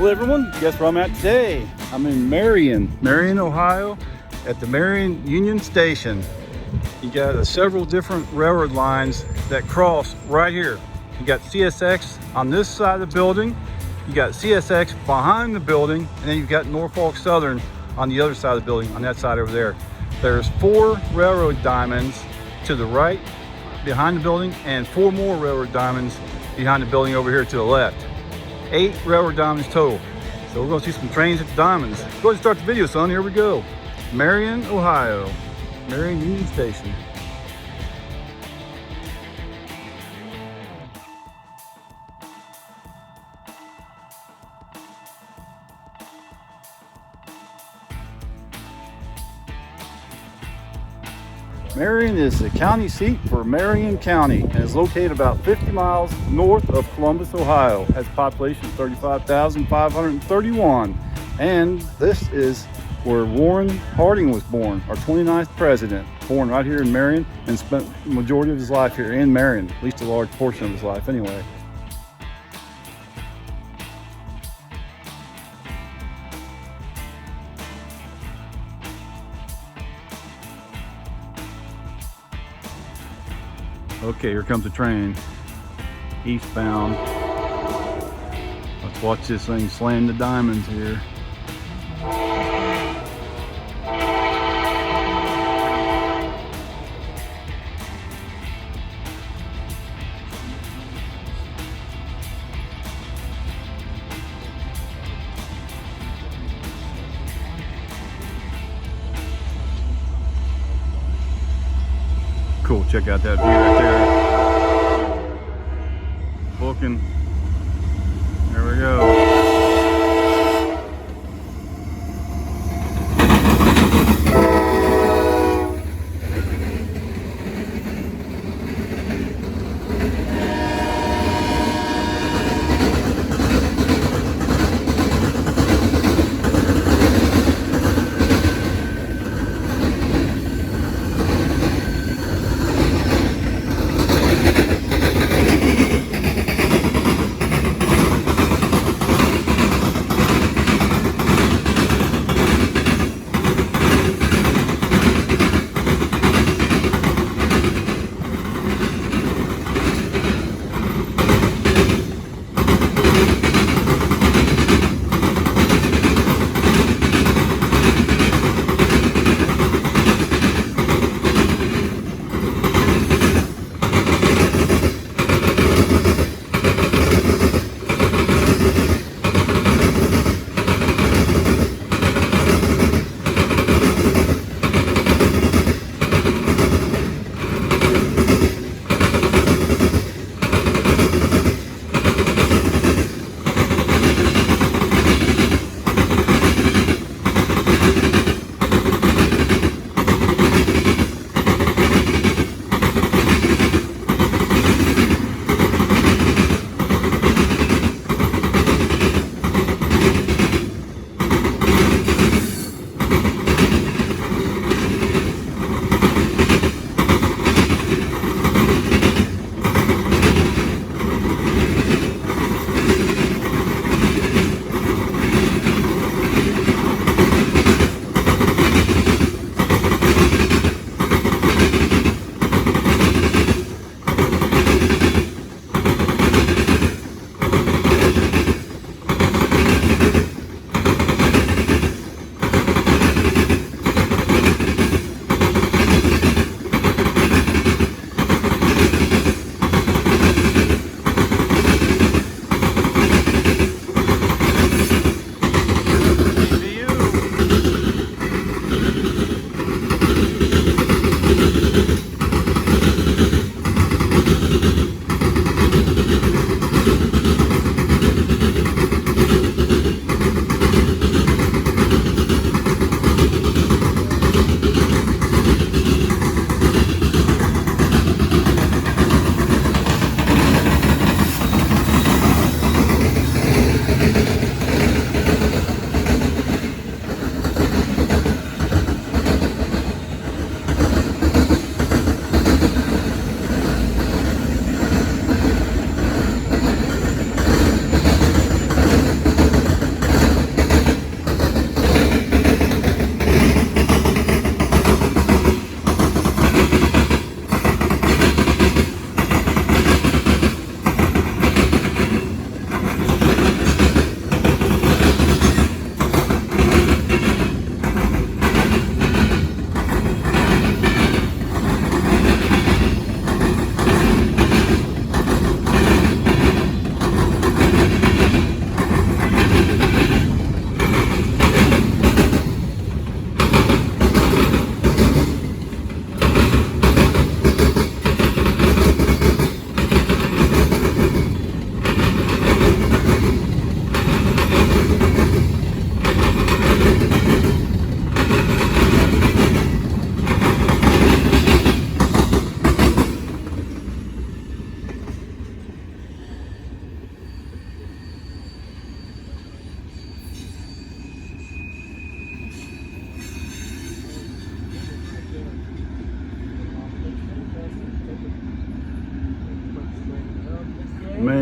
Hello everyone, guess where I'm at today? I'm in Marion, Ohio at the Marion Union Station. You got several different railroad lines that cross right here. You got CSX on this side of the building, you got CSX behind the building, and then you've got Norfolk Southern on the other side of the building, on that side over there. There's 4 railroad diamonds to the right behind the building and 4 more railroad diamonds behind the building over here to the left. 8 railroad diamonds total. So we're going to see some trains at the diamonds. Go ahead and start the video, son. Here we go. Marion, Ohio. Marion Union Station. Marion is the county seat for Marion County and is located about 50 miles north of Columbus, Ohio. Has a population of 35,531. And this is where Warren Harding was born, our 29th president, born right here in Marion and spent the majority of his life here in Marion, at least a large portion of his life anyway. Okay, here comes the train, eastbound. Let's watch this thing slam the diamonds here. Cool, check out that view right there. Booking. There we go.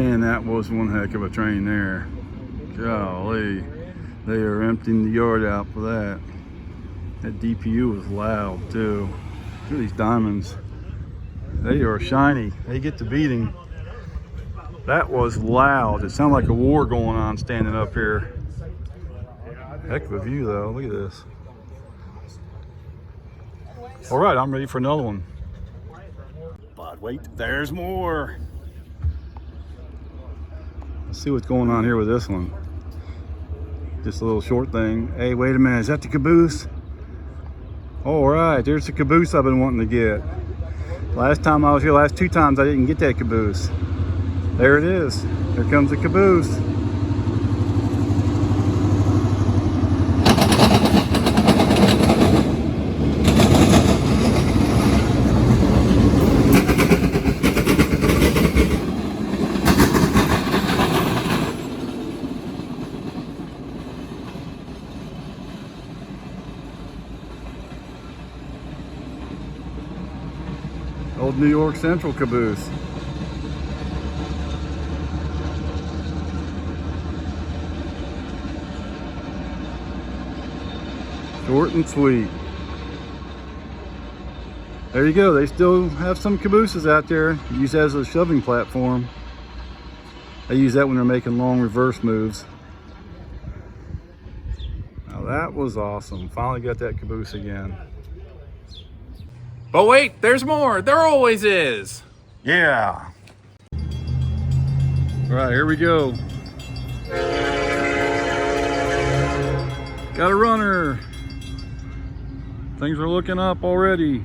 Man, that was one heck of a train there. Golly, they are emptying the yard out for that. That DPU was loud too. Look at these diamonds. They are shiny. They get the beating. That was loud. It sounded like a war going on standing up here. Heck of a view though. Look at this. All right, I'm ready for another one. But wait, there's more. Let's see what's going on here with this one. Just a little short thing. Hey, wait a minute. Is that the Caboose? All right, there's the Caboose I've been wanting to get. Last time I was here, last 2 times, I didn't get that Caboose. There it is. Here comes the Caboose. Old New York Central Caboose. Short and sweet. There you go. They still have some Cabooses out there used as a shoving platform. They use that when they're making long reverse moves. Now that was awesome. Finally got that Caboose again. But wait, there's more. There always is. Yeah. All right, here we go. Got a runner. Things are looking up already.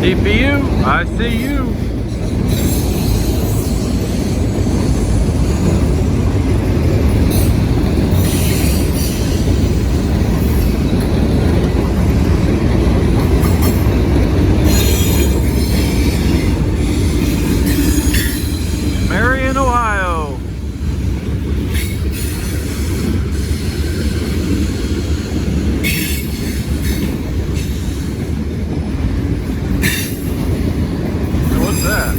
DPU, I see you. Marion, Ohio. What's that?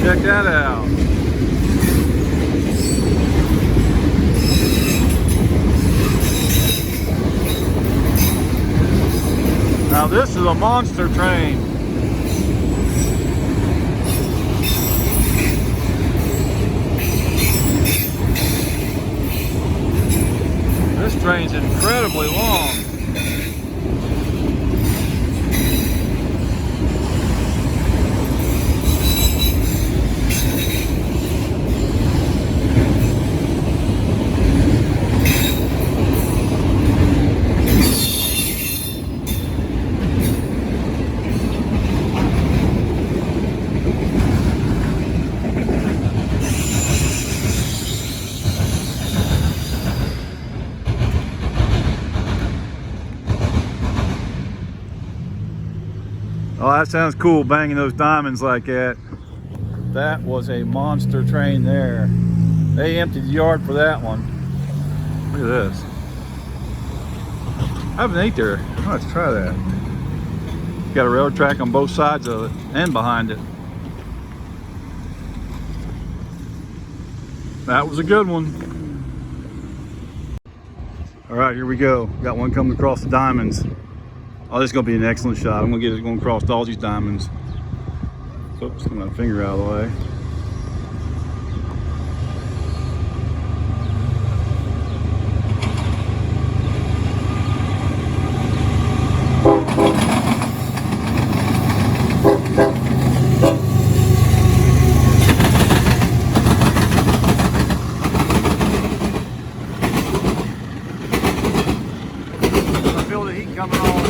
Check that out. Now this is a monster train. This train's incredibly long. Oh, that sounds cool, banging those diamonds like that. That was a monster train there. They emptied the yard for that one. Look at this. I haven't ate there. Let's try that. Got a railroad track on both sides of it and behind it. That was a good one. All right, here we go. Got one coming across the diamonds. Oh, this is going to be an excellent shot. I'm going to get it going across all these diamonds. Oops, get my finger out of the way. I feel the heat coming on.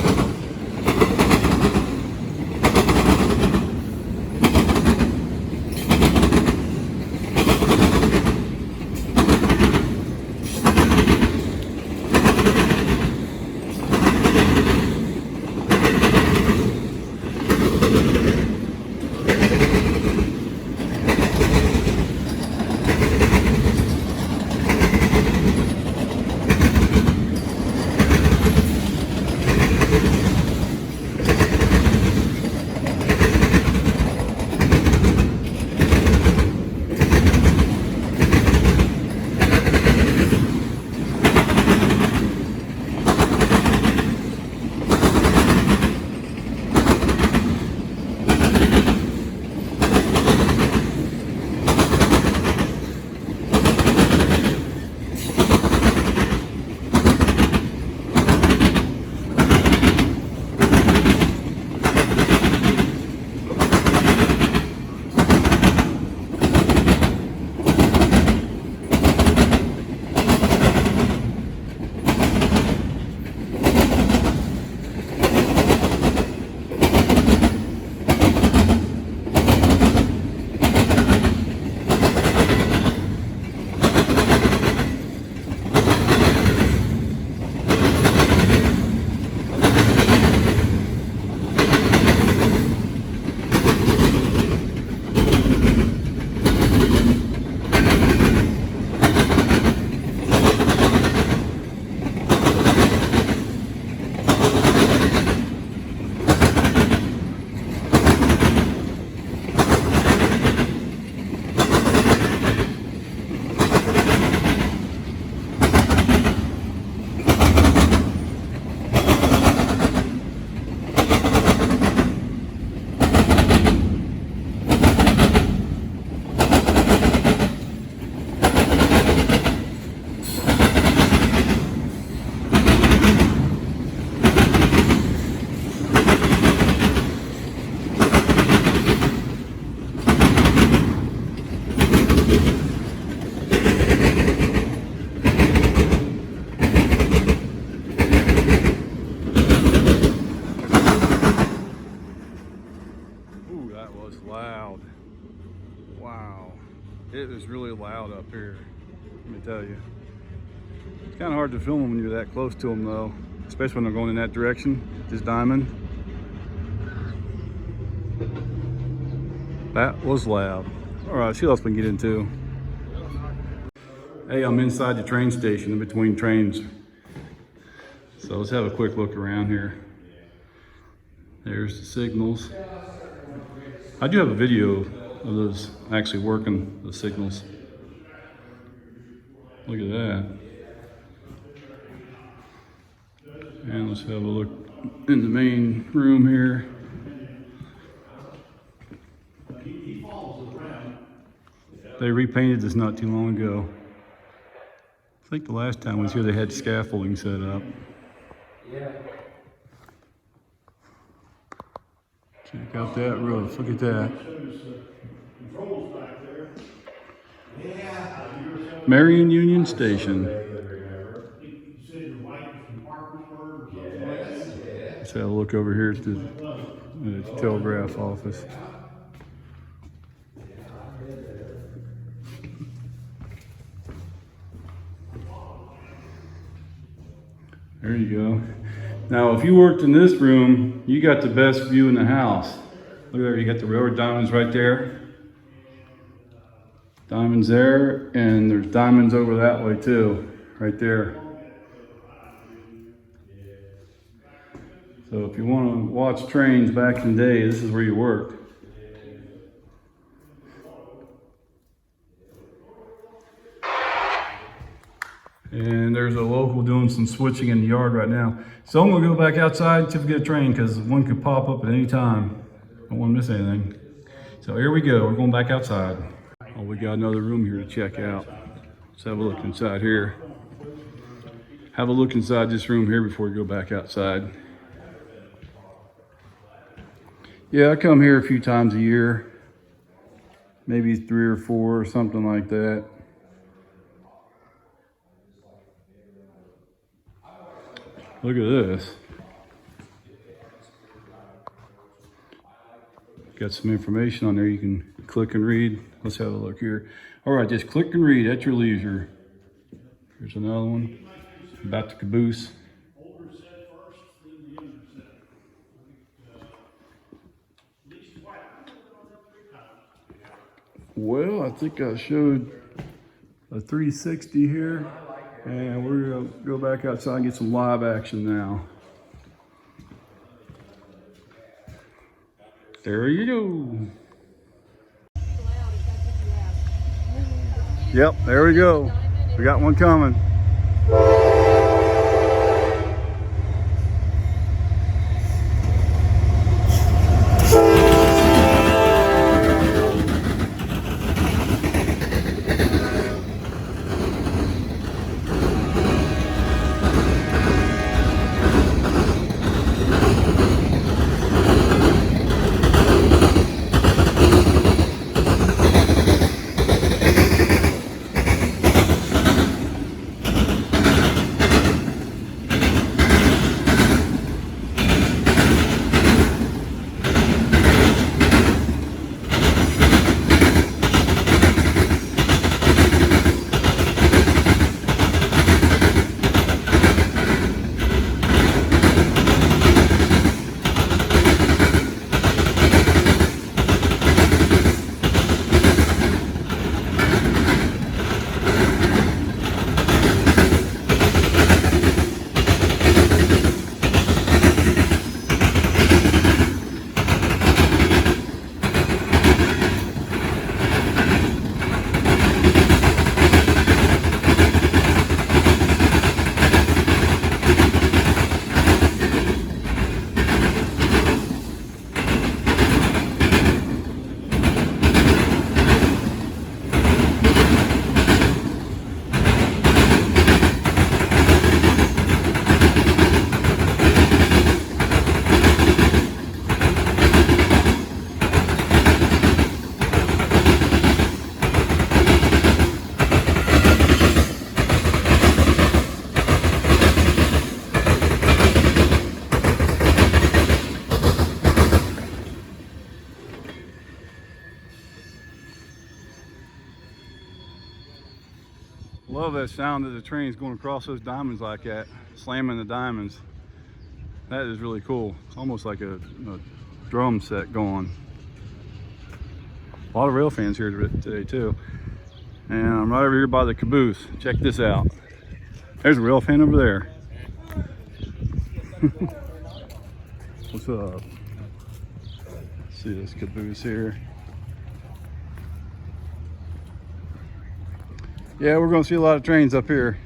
It was really loud up here, let me tell you. It's kind of hard to film them when you're that close to them though, especially when they're going in that direction, this diamond. That was loud. All right, see what else we can get into. Hey, I'm inside the train station in between trains. So let's have a quick look around here. There's the signals. I do have a video of those actually working, the signals. Look at that. And let's have a look in the main room here. They repainted this not too long ago. I think the last time I was here they had scaffolding set up. Check out that roof, look at that. Marion Union Station. Let's have a look over here at the telegraph office. There you go. Now, if you worked in this room, you got the best view in the house. Look there, you got the railroad diamonds right there. Diamonds there, and there's diamonds over that way too, right there. So if you want to watch trains back in the day, this is where you worked. And there's a local doing some switching in the yard right now. So I'm gonna go back outside to get a train because one could pop up at any time. Don't want to miss anything. So here we go, we're going back outside. Oh, we got another room here to check out. Let's have a look inside here. Have a look inside this room here before we go back outside. Yeah, I come here a few times a year. Maybe 3 or 4 or something like that. Look at this. Got some information on there you can click and read. Let's have a look here. All right, just click and read at your leisure. Here's another one about the Caboose. Well, I think I showed a 360 here. And we're gonna go back outside and get some live action now. There you go. Yep, there we go. We got one coming. love that sound of the trains going across those diamonds like that, slamming the diamonds. That is really cool. It's almost like a drum set going. A lot of rail fans here today too. And I'm right over here by the Caboose. Check this out. There's a rail fan over there. What's up? Let's see this Caboose here. Yeah, we're going to see a lot of trains up here.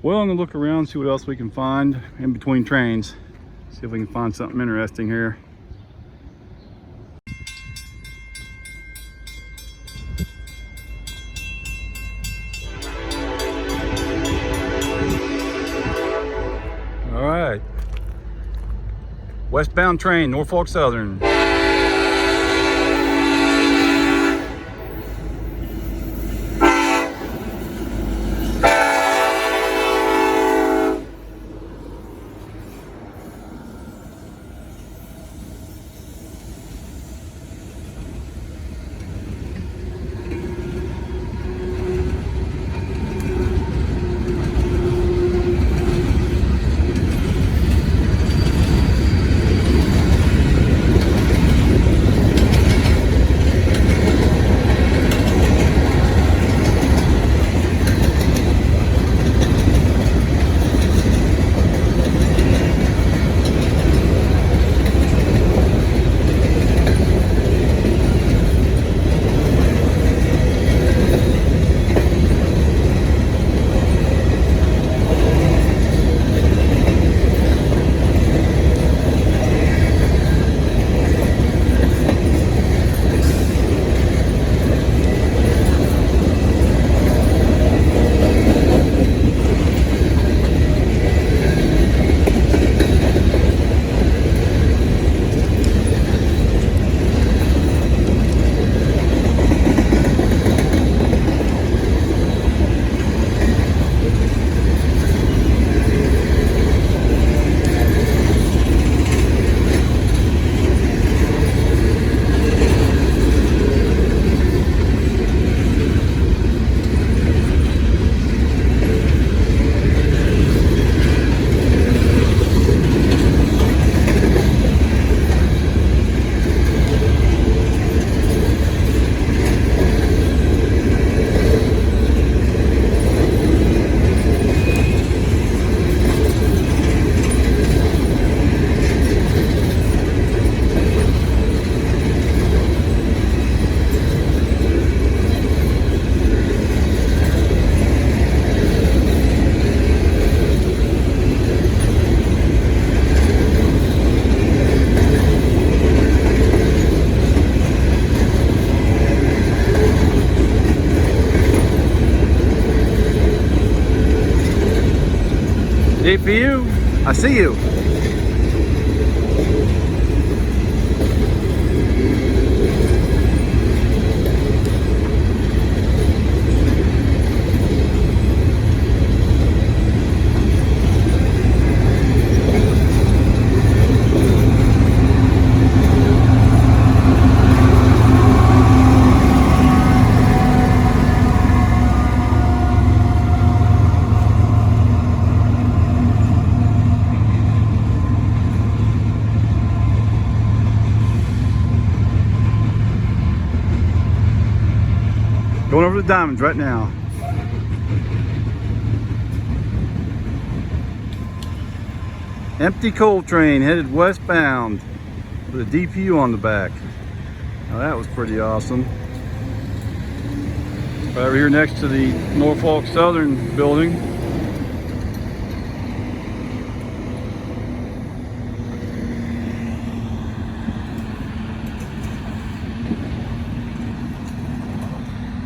Well, I'm going to look around, see what else we can find in between trains. See if we can find something interesting here. All right. Westbound train, Norfolk Southern. DPU, I see you. Going over the diamonds right now. Empty coal train headed westbound with a DPU on the back. Now that was pretty awesome. Right over here next to the Norfolk Southern building.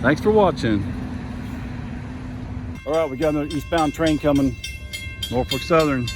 Thanks for watching. All right, we got another eastbound train coming, Norfolk Southern.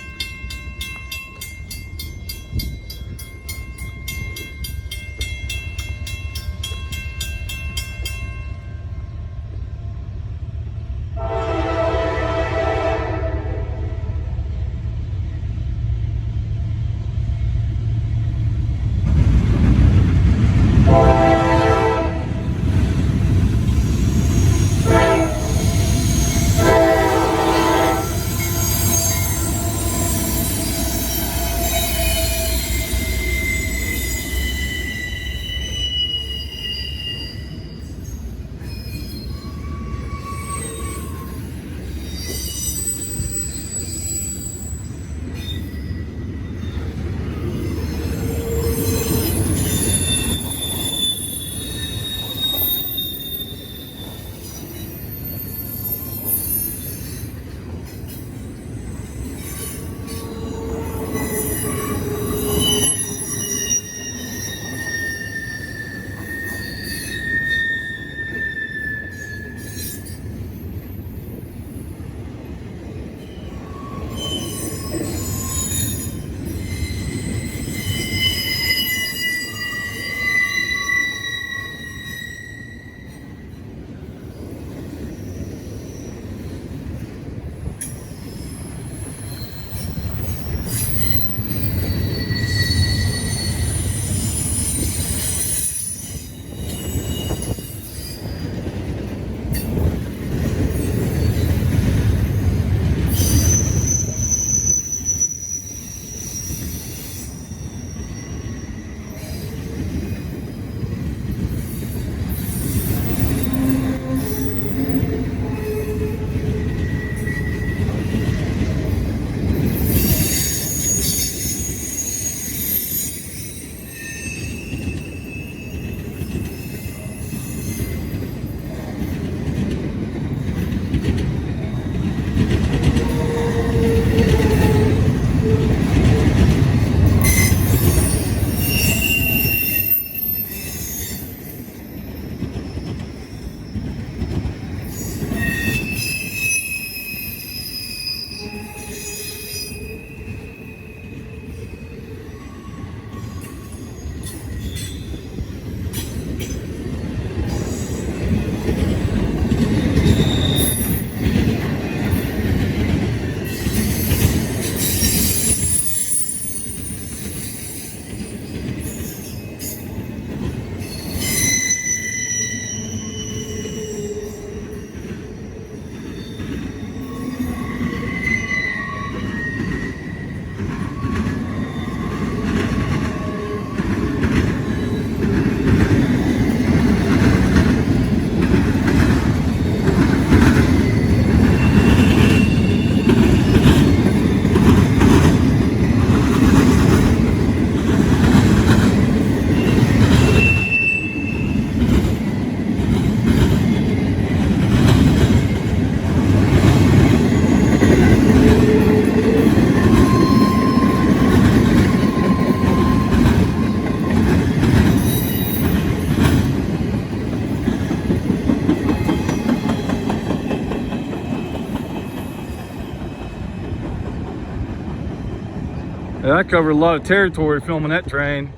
Yeah, I covered a lot of territory filming that train.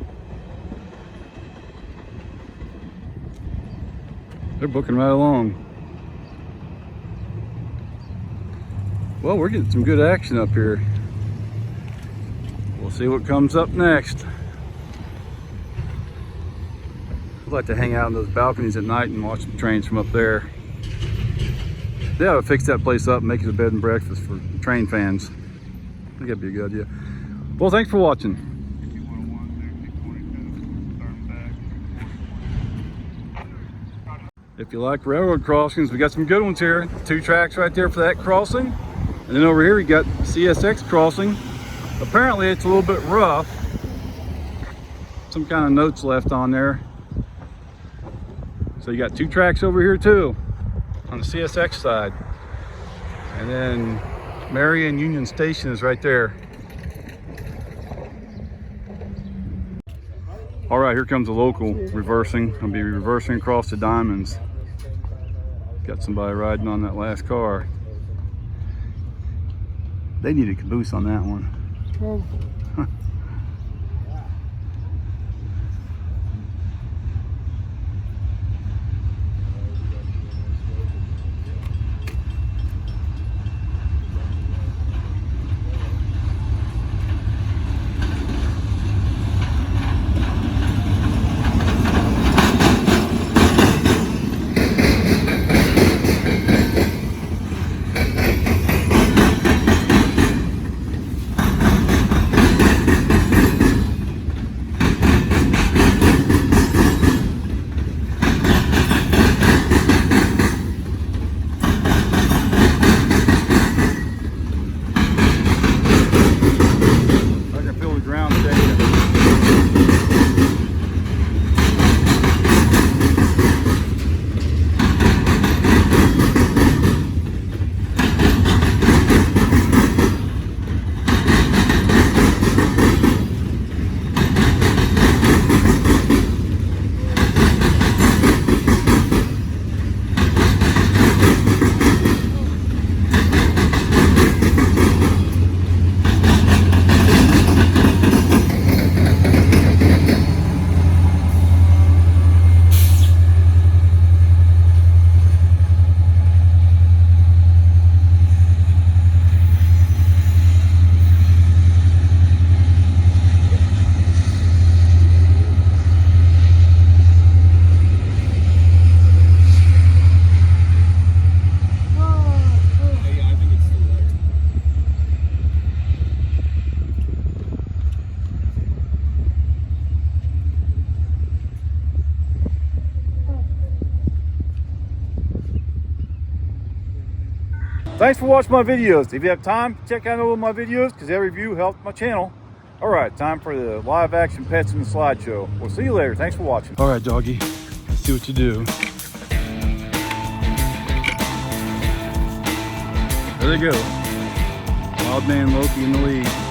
They're booking right along. Well, we're getting some good action up here. We'll see what comes up next. I'd like to hang out in those balconies at night and watch the trains from up there. They ought to fix that place up and make it a bed and breakfast for train fans. I think that'd be a good idea. Well, thanks for watching. If you like railroad crossings, we got some good ones here. 2 tracks right there for that crossing. And then over here we got CSX crossing. Apparently it's a little bit rough. Some kind of notes left on there. So you got 2 tracks over here too, on the CSX side. And then Marion Union Station is right there. All right, here comes a local reversing. I'll be reversing across the diamonds. Got somebody riding on that last car. They need a caboose on that one. Thanks for watching my videos. If you have time, check out all of my videos because every view helps my channel. All right, time for the live action pets in the slideshow. We'll see you later. Thanks for watching. All right, doggy, let's see what you do. There they go. Wild man Loki in the lead.